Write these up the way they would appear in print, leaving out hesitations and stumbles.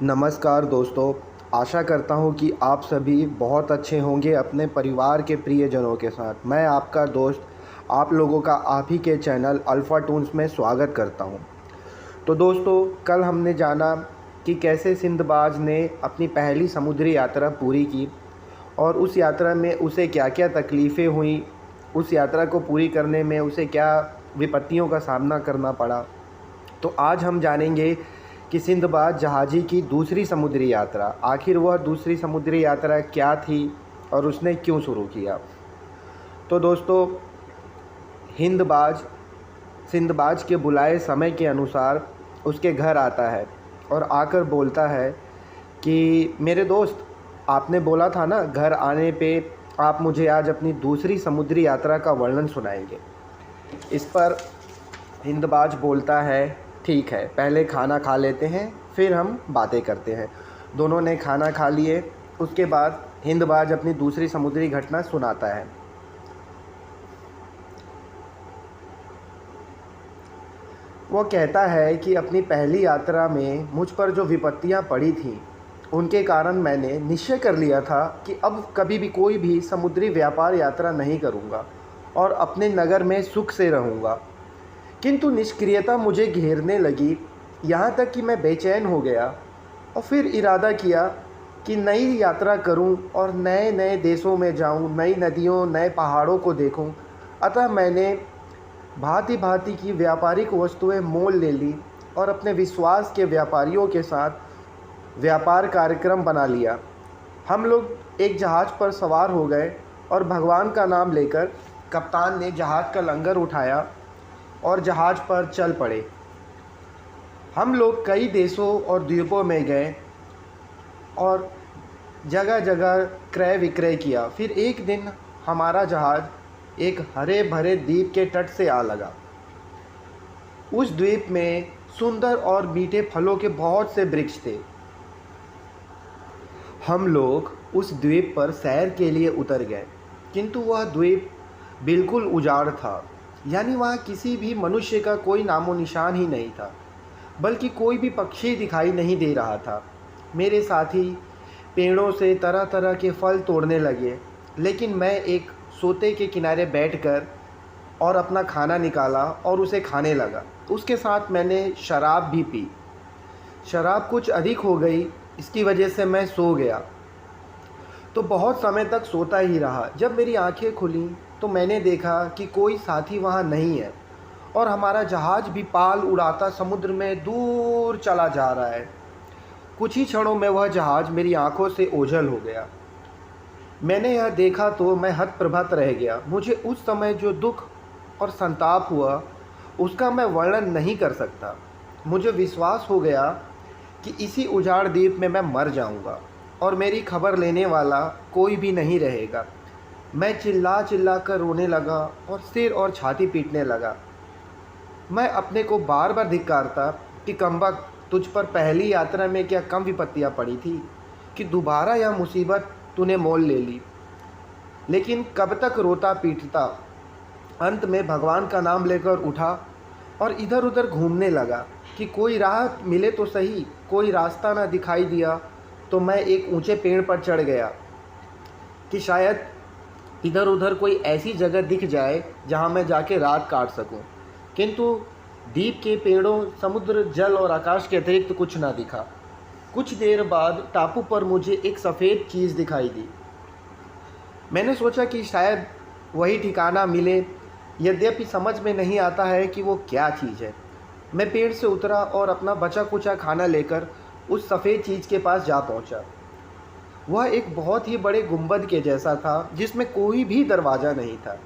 नमस्कार दोस्तों, आशा करता हूँ कि आप सभी बहुत अच्छे होंगे अपने परिवार के प्रियजनों के साथ। मैं आपका दोस्त आप लोगों का आप ही के चैनल अल्फ़ा टून्स में स्वागत करता हूँ। तो दोस्तों, कल हमने जाना कि कैसे सिंदबाज ने अपनी पहली समुद्री यात्रा पूरी की और उस यात्रा में उसे क्या-क्या तकलीफ़ें हुईं, उस यात्रा को पूरी करने में उसे क्या विपत्तियों का सामना करना पड़ा। तो आज हम जानेंगे कि सिंदबाद जहाज़ी की दूसरी समुद्री यात्रा, आखिर वह दूसरी समुद्री यात्रा क्या थी और उसने क्यों शुरू किया। तो दोस्तों, हिंदबाज सिंदबाज के बुलाए समय के अनुसार उसके घर आता है और आकर बोलता है कि मेरे दोस्त, आपने बोला था ना घर आने पे आप मुझे आज अपनी दूसरी समुद्री यात्रा का वर्णन सुनाएंगे। इस पर हिंदबाज बोलता है, ठीक है, पहले खाना खा लेते हैं फिर हम बातें करते हैं। दोनों ने खाना खा लिए। उसके बाद हिंदबाज अपनी दूसरी समुद्री घटना सुनाता है। वो कहता है कि अपनी पहली यात्रा में मुझ पर जो विपत्तियां पड़ी थीं उनके कारण मैंने निश्चय कर लिया था कि अब कभी भी कोई भी समुद्री व्यापार यात्रा नहीं करूँगा और अपने नगर में सुख से रहूँगा। किंतु निष्क्रियता मुझे घेरने लगी, यहाँ तक कि मैं बेचैन हो गया और फिर इरादा किया कि नई यात्रा करूं और नए नए देशों में जाऊं, नई नदियों, नए पहाड़ों को देखूं। अतः मैंने भांति भांति की व्यापारिक वस्तुएं मोल ले ली और अपने विश्वास के व्यापारियों के साथ व्यापार कार्यक्रम बना लिया। हम लोग एक जहाज़ पर सवार हो गए और भगवान का नाम लेकर कप्तान ने जहाज़ का लंगर उठाया और जहाज़ पर चल पड़े। हम लोग कई देशों और द्वीपों में गए और जगह जगह क्रय विक्रय किया। फिर एक दिन हमारा जहाज़ एक हरे भरे द्वीप के तट से आ लगा। उस द्वीप में सुंदर और मीठे फलों के बहुत से वृक्ष थे। हम लोग उस द्वीप पर सैर के लिए उतर गए, किंतु वह द्वीप बिल्कुल उजाड़ था, यानी वहाँ किसी भी मनुष्य का कोई नामो निशान ही नहीं था, बल्कि कोई भी पक्षी दिखाई नहीं दे रहा था। मेरे साथी पेड़ों से तरह तरह के फल तोड़ने लगे, लेकिन मैं एक सोते के किनारे बैठकर और अपना खाना निकाला और उसे खाने लगा। उसके साथ मैंने शराब भी पी। शराब कुछ अधिक हो गई, इसकी वजह से मैं सो गया। तो बहुत समय तक सोता ही रहा। जब मेरी आंखें खुलीं तो मैंने देखा कि कोई साथी वहाँ नहीं है और हमारा जहाज़ भी पाल उड़ाता समुद्र में दूर चला जा रहा है। कुछ ही क्षणों में वह जहाज़ मेरी आंखों से ओझल हो गया। मैंने यह देखा तो मैं हतप्रभत रह गया। मुझे उस समय जो दुख और संताप हुआ उसका मैं वर्णन नहीं कर सकता। मुझे विश्वास हो गया कि इसी उजाड़ द्वीप में मैं मर जाऊंगा और मेरी खबर लेने वाला कोई भी नहीं रहेगा। मैं चिल्ला चिल्ला कर रोने लगा और सिर और छाती पीटने लगा। मैं अपने को बार बार धिक्कारता कि कमबख्त, तुझ पर पहली यात्रा में क्या कम विपत्तियां पड़ी थी कि दोबारा यह मुसीबत तूने मोल ले ली। लेकिन कब तक रोता पीटता। अंत में भगवान का नाम लेकर उठा और इधर उधर घूमने लगा कि कोई राह मिले तो सही। कोई रास्ता ना दिखाई दिया तो मैं एक ऊंचे पेड़ पर चढ़ गया कि शायद इधर उधर कोई ऐसी जगह दिख जाए जहां मैं जाके रात काट सकूं। किंतु द्वीप के पेड़ों, समुद्र, जल और आकाश के अतिरिक्त कुछ ना दिखा। कुछ देर बाद टापू पर मुझे एक सफ़ेद चीज़ दिखाई दी। मैंने सोचा कि शायद वही ठिकाना मिले, यद्यपि समझ में नहीं आता है कि वो क्या चीज़ है। मैं पेड़ से उतरा और अपना बचा कुचा खाना लेकर उस सफ़ेद चीज़ के पास जा पहुंचा। वह एक बहुत ही बड़े गुंबद के जैसा था जिसमें कोई भी दरवाज़ा नहीं था।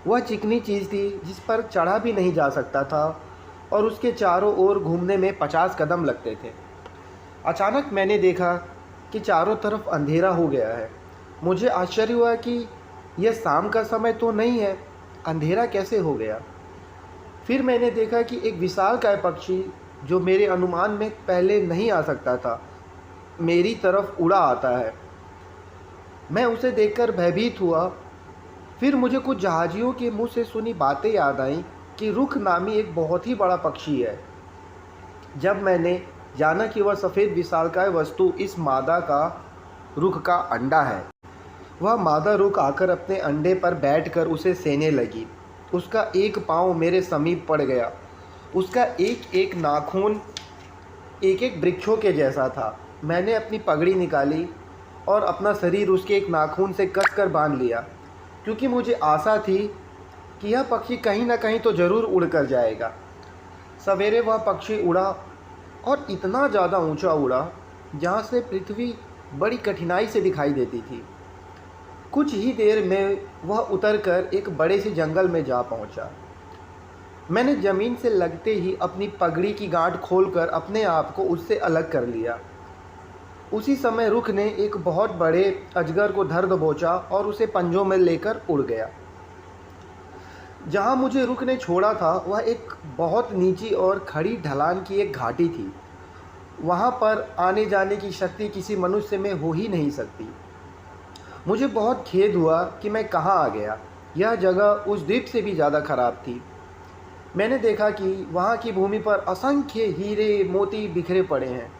वह चिकनी चीज़ थी जिस पर चढ़ा भी नहीं जा सकता था और उसके चारों ओर घूमने में 50 कदम लगते थे। अचानक मैंने देखा कि चारों तरफ अंधेरा हो गया है। मुझे आश्चर्य हुआ कि यह शाम का समय तो नहीं है, अंधेरा कैसे हो गया। फिर मैंने देखा कि एक विशालकाय पक्षी, जो मेरे अनुमान में पहले नहीं आ सकता था, मेरी तरफ उड़ा आता है। मैं उसे देखकर भयभीत हुआ। फिर मुझे कुछ जहाजियों के मुंह से सुनी बातें याद आईं कि रुख नामी एक बहुत ही बड़ा पक्षी है। जब मैंने जाना कि वह सफ़ेद विशालकाय वस्तु इस मादा का रुख का अंडा है। वह मादा रुख आकर अपने अंडे पर बैठकर उसे सेने लगी। उसका एक पाँव मेरे समीप पड़ गया। उसका एक एक नाखून एक एक वृक्षों के जैसा था। मैंने अपनी पगड़ी निकाली और अपना शरीर उसके एक नाखून से कसकर बांध लिया, क्योंकि मुझे आशा थी कि यह पक्षी कहीं न कहीं तो ज़रूर उड़कर जाएगा। सवेरे वह पक्षी उड़ा और इतना ज़्यादा ऊंचा उड़ा जहाँ से पृथ्वी बड़ी कठिनाई से दिखाई देती थी। कुछ ही देर में वह उतरकर एक बड़े से जंगल में जा पहुँचा। मैंने ज़मीन से लगते ही अपनी पगड़ी की गांठ खोलकर अपने आप को उससे अलग कर लिया। उसी समय रुख ने एक बहुत बड़े अजगर को धर दबोचा और उसे पंजों में लेकर उड़ गया। जहाँ मुझे रुख ने छोड़ा था वह एक बहुत नीची और खड़ी ढलान की एक घाटी थी। वहाँ पर आने जाने की शक्ति किसी मनुष्य में हो ही नहीं सकती। मुझे बहुत खेद हुआ कि मैं कहाँ आ गया। यह जगह उस द्वीप से भी ज़्यादा खराब थी। मैंने देखा कि वहाँ की भूमि पर असंख्य हीरे मोती बिखरे पड़े हैं।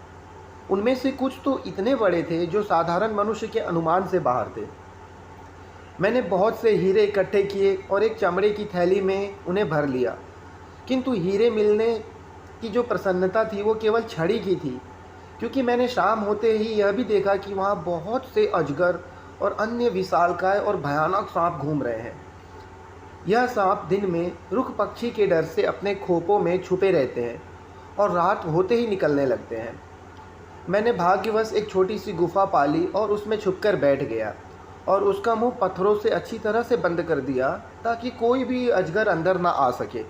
उनमें से कुछ तो इतने बड़े थे जो साधारण मनुष्य के अनुमान से बाहर थे। मैंने बहुत से हीरे इकट्ठे किए और एक चमड़े की थैली में उन्हें भर लिया, किंतु हीरे मिलने की जो प्रसन्नता थी वो केवल छड़ी की थी, क्योंकि मैंने शाम होते ही यह भी देखा कि वहाँ बहुत से अजगर और अन्य विशालकाय और भयानक सांप घूम रहे हैं। यह सांप दिन में रुख पक्षी के डर से अपने खोपों में छुपे रहते हैं और रात होते ही निकलने लगते हैं। मैंने भाग्यवश एक छोटी सी गुफा पाली और उसमें छुपकर बैठ गया और उसका मुंह पत्थरों से अच्छी तरह से बंद कर दिया ताकि कोई भी अजगर अंदर ना आ सके।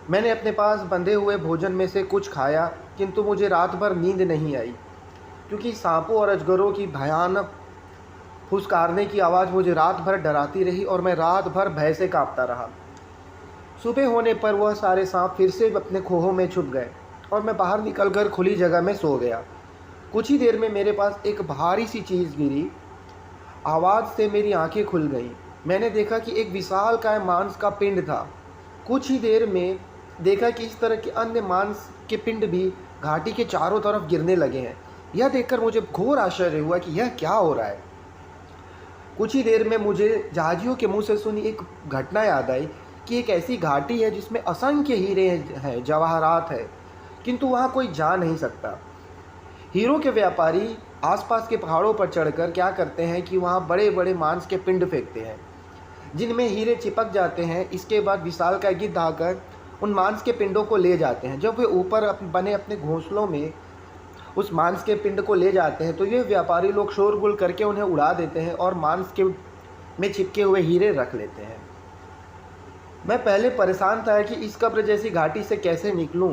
मैंने अपने पास बंधे हुए भोजन में से कुछ खाया, किंतु मुझे रात भर नींद नहीं आई, क्योंकि सांपों और अजगरों की भयानक फुसकारने की आवाज़ मुझे रात भर डराती रही और मैं रात भर भय से कांपता रहा। सुबह होने पर वह सारे सांप फिर से अपने खोहों में छुप गए और मैं बाहर निकलकर खुली जगह में सो गया। कुछ ही देर में मेरे पास एक भारी सी चीज़ गिरी। आवाज़ से मेरी आंखें खुल गईं। मैंने देखा कि एक विशालकाय मांस का पिंड था। कुछ ही देर में देखा कि इस तरह के अन्य मांस के पिंड भी घाटी के चारों तरफ गिरने लगे हैं। यह देखकर मुझे घोर आश्चर्य हुआ कि यह क्या हो रहा है। कुछ ही देर में मुझे जहाजियों के मुंह से सुनी एक घटना याद आई कि एक ऐसी घाटी है जिसमें असंख्य हीरे हैं, जवाहरात है, किंतु वहाँ कोई जा नहीं सकता। हीरों के व्यापारी आसपास के पहाड़ों पर चढ़कर क्या करते हैं कि वहाँ बड़े बड़े मांस के पिंड फेंकते हैं, जिनमें हीरे चिपक जाते हैं। इसके बाद विशालकाय गिद्ध आकर उन मांस के पिंडों को ले जाते हैं। जब वे ऊपर बने अपने घोंसलों में उस मांस के पिंड को ले जाते हैं तो ये व्यापारी लोग शोरगुल करके उन्हें उड़ा देते हैं और मांस के में चिपके हुए हीरे रख लेते हैं। मैं पहले परेशान था कि इस कब्र जैसी घाटी से कैसे निकलूं,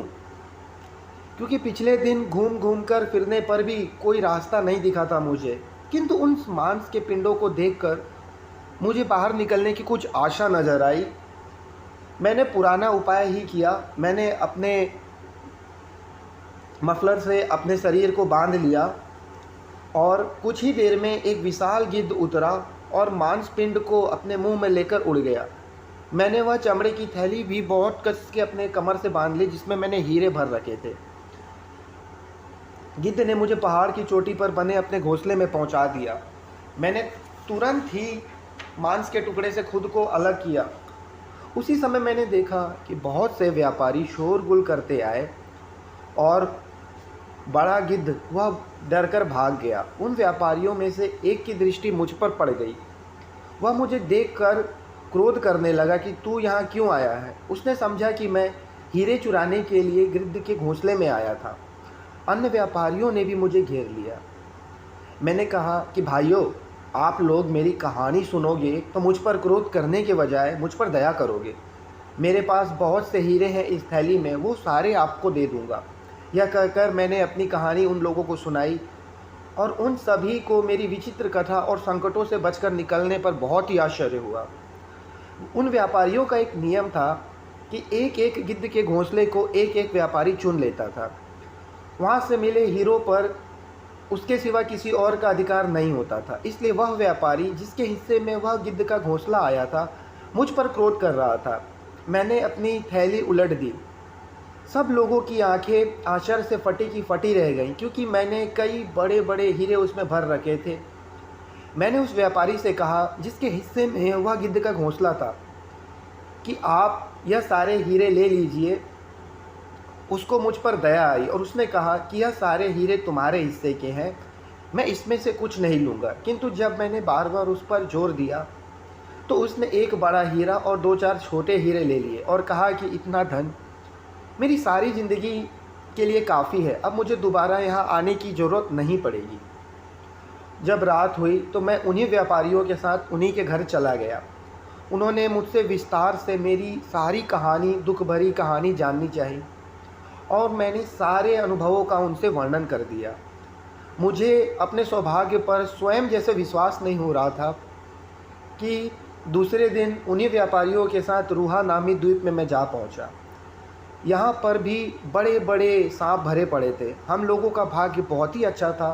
क्योंकि पिछले दिन घूम घूम कर फिरने पर भी कोई रास्ता नहीं दिखा था मुझे, किंतु उन मांस के पिंडों को देखकर मुझे बाहर निकलने की कुछ आशा नज़र आई। मैंने पुराना उपाय ही किया। मैंने अपने मफलर से अपने शरीर को बांध लिया और कुछ ही देर में एक विशाल गिद्ध उतरा और मांस पिंड को अपने मुंह में लेकर उड़ गया। मैंने वह चमड़े की थैली भी बहुत कस के अपने कमर से बांध ली जिसमें मैंने हीरे भर रखे थे। गिद्ध ने मुझे पहाड़ की चोटी पर बने अपने घोंसले में पहुंचा दिया। मैंने तुरंत ही मांस के टुकड़े से खुद को अलग किया। उसी समय मैंने देखा कि बहुत से व्यापारी शोरगुल करते आए और बड़ा गिद्ध वह डरकर भाग गया। उन व्यापारियों में से एक की दृष्टि मुझ पर पड़ गई। वह मुझे देखकर क्रोध करने लगा कि तू यहाँ क्यों आया है। उसने समझा कि मैं हीरे चुराने के लिए गिद्ध के घोंसले में आया था। अन्य व्यापारियों ने भी मुझे घेर लिया। मैंने कहा कि भाइयों, आप लोग मेरी कहानी सुनोगे तो मुझ पर क्रोध करने के बजाय मुझ पर दया करोगे। मेरे पास बहुत से हीरे हैं इस थैली में, वो सारे आपको दे दूँगा। यह कहकर मैंने अपनी कहानी उन लोगों को सुनाई और उन सभी को मेरी विचित्र कथा और संकटों से बचकर निकलने पर बहुत ही आश्चर्य हुआ। उन व्यापारियों का एक नियम था कि एक एक गिद्ध के घोंसले को एक एक व्यापारी चुन लेता था। वहाँ से मिले हीरों पर उसके सिवा किसी और का अधिकार नहीं होता था। इसलिए वह व्यापारी जिसके हिस्से में वह गिद्ध का घोंसला आया था मुझ पर क्रोध कर रहा था। मैंने अपनी थैली उलट दी। सब लोगों की आंखें आश्चर्य से फटी की फटी रह गईं, क्योंकि मैंने कई बड़े बड़े हीरे उसमें भर रखे थे। मैंने उस व्यापारी से कहा, जिसके हिस्से में वह गिद्ध का घोंसला था, कि आप यह सारे हीरे ले लीजिए। उसको मुझ पर दया आई और उसने कहा कि यह सारे हीरे तुम्हारे हिस्से के हैं, मैं इसमें से कुछ नहीं लूँगा। किंतु जब मैंने बार बार उस पर जोर दिया तो उसने एक बड़ा हीरा और दो चार छोटे हीरे ले लिए और कहा कि इतना धन मेरी सारी ज़िंदगी के लिए काफ़ी है, अब मुझे दोबारा यहाँ आने की ज़रूरत नहीं पड़ेगी। जब रात हुई तो मैं उन्हीं व्यापारियों के साथ उन्हीं के घर चला गया। उन्होंने मुझसे विस्तार से मेरी सारी कहानी, दुख भरी कहानी जाननी चाहिए और मैंने सारे अनुभवों का उनसे वर्णन कर दिया। मुझे अपने सौभाग्य पर स्वयं जैसे विश्वास नहीं हो रहा था कि दूसरे दिन उन्हीं व्यापारियों के साथ रूहा नामी द्वीप में मैं जा पहुंचा। यहाँ पर भी बड़े बड़े सांप भरे पड़े थे। हम लोगों का भाग्य बहुत ही अच्छा था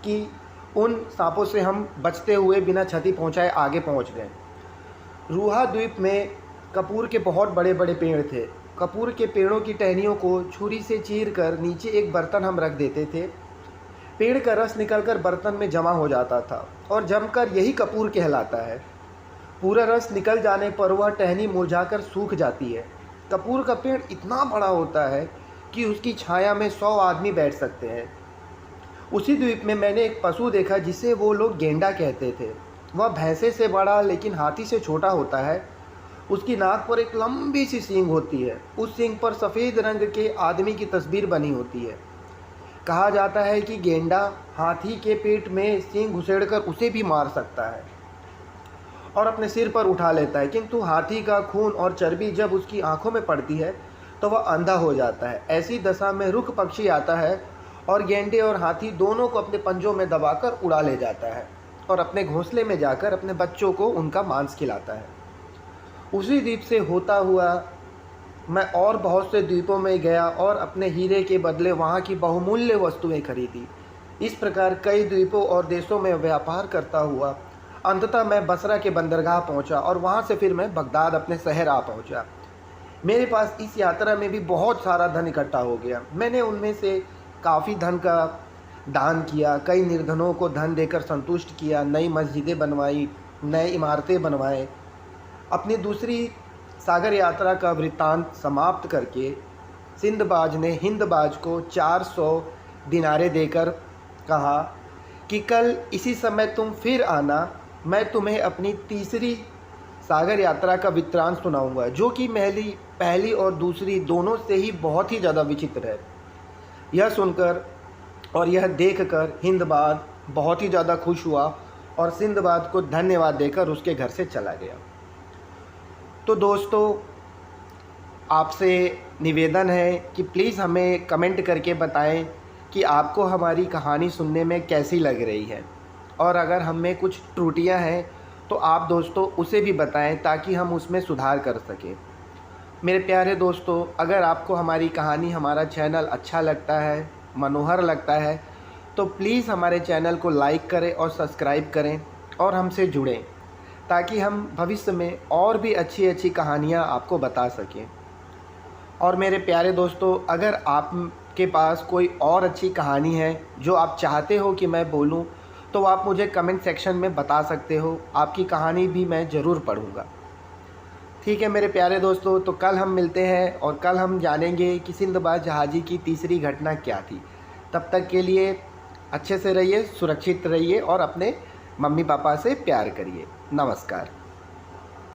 कि उन सांपों से हम बचते हुए बिना क्षति पहुँचाए आगे पहुँच गए। रूहा द्वीप में कपूर के बहुत बड़े बड़े पेड़ थे। कपूर के पेड़ों की टहनियों को छुरी से चीर कर नीचे एक बर्तन हम रख देते थे। पेड़ का रस निकलकर बर्तन में जमा हो जाता था और जमकर यही कपूर कहलाता है। पूरा रस निकल जाने पर वह टहनी मुरझाकर सूख जाती है। कपूर का पेड़ इतना बड़ा होता है कि उसकी छाया में 100 आदमी बैठ सकते हैं। उसी द्वीप में मैंने एक पशु देखा जिसे वो लोग गेंडा कहते थे। वह भैंसे से बड़ा लेकिन हाथी से छोटा होता है। उसकी नाक पर एक लंबी सी सींग होती है। उस सींग पर सफ़ेद रंग के आदमी की तस्वीर बनी होती है। कहा जाता है कि गेंडा हाथी के पेट में सींग घुसेड़कर उसे भी मार सकता है और अपने सिर पर उठा लेता है, किंतु हाथी का खून और चर्बी जब उसकी आंखों में पड़ती है तो वह अंधा हो जाता है। ऐसी दशा में रुख पक्षी आता है और गेंडे और हाथी दोनों को अपने पंजों में दबाकर उड़ा ले जाता है और अपने घोंसले में जाकर अपने बच्चों को उनका मांस खिलाता है। उसी द्वीप से होता हुआ मैं और बहुत से द्वीपों में गया और अपने हीरे के बदले वहाँ की बहुमूल्य वस्तुएं खरीदी। इस प्रकार कई द्वीपों और देशों में व्यापार करता हुआ अंततः मैं बसरा के बंदरगाह पहुँचा और वहाँ से फिर मैं बगदाद अपने शहर आ पहुँचा। मेरे पास इस यात्रा में भी बहुत सारा धन इकट्ठा हो गया। मैंने उनमें से काफ़ी धन का दान किया, कई निर्धनों को धन देकर संतुष्ट किया, नई मस्जिदें बनवाई, नए इमारतें बनवाए। अपनी दूसरी सागर यात्रा का वृत्तांत समाप्त करके सिंदबाज ने हिंदबाज को 400 दिनारे देकर कहा कि कल इसी समय तुम फिर आना, मैं तुम्हें अपनी तीसरी सागर यात्रा का वृत्तांत सुनाऊंगा, जो कि पहली और दूसरी दोनों से ही बहुत ही ज़्यादा विचित्र है। यह सुनकर और यह देखकर हिंदबाज बहुत ही ज़्यादा खुश हुआ और सिंदबाद को धन्यवाद देकर उसके घर से चला गया। तो दोस्तों, आपसे निवेदन है कि प्लीज़ हमें कमेंट करके बताएं कि आपको हमारी कहानी सुनने में कैसी लग रही है, और अगर हम में कुछ त्रुटियां हैं तो आप दोस्तों उसे भी बताएं ताकि हम उसमें सुधार कर सकें। मेरे प्यारे दोस्तों, अगर आपको हमारी कहानी, हमारा चैनल अच्छा लगता है, मनोहर लगता है, तो प्लीज़ हमारे चैनल को लाइक करें और सब्सक्राइब करें और हमसे जुड़ें, ताकि हम भविष्य में और भी अच्छी अच्छी कहानियाँ आपको बता सकें। और मेरे प्यारे दोस्तों, अगर आपके पास कोई और अच्छी कहानी है जो आप चाहते हो कि मैं बोलूं, तो आप मुझे कमेंट सेक्शन में बता सकते हो। आपकी कहानी भी मैं ज़रूर पढ़ूंगा। ठीक है मेरे प्यारे दोस्तों, तो कल हम मिलते हैं और कल हम जानेंगे कि सिंदबाद जहाज़ी की तीसरी घटना क्या थी। तब तक के लिए अच्छे से रहिए, सुरक्षित रहिए और अपने मम्मी पापा से प्यार करिए। नमस्कार।